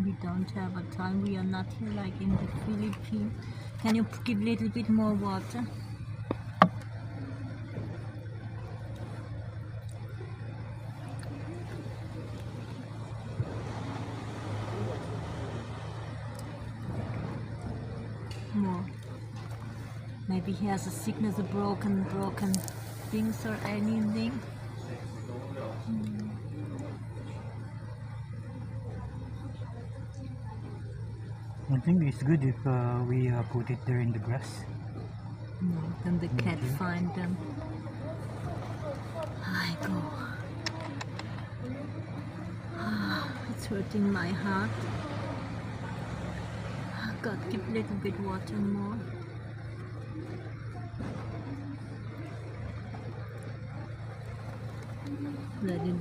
we don't have a time. We are not here like in the Philippines. Can you give a little bit more water? More. Maybe he has a sickness, a broken things or anything. I think it's good if we put it there in the grass. No, then the cat find them. I go. It's hurting my heart. God, give a little bit water more. Let it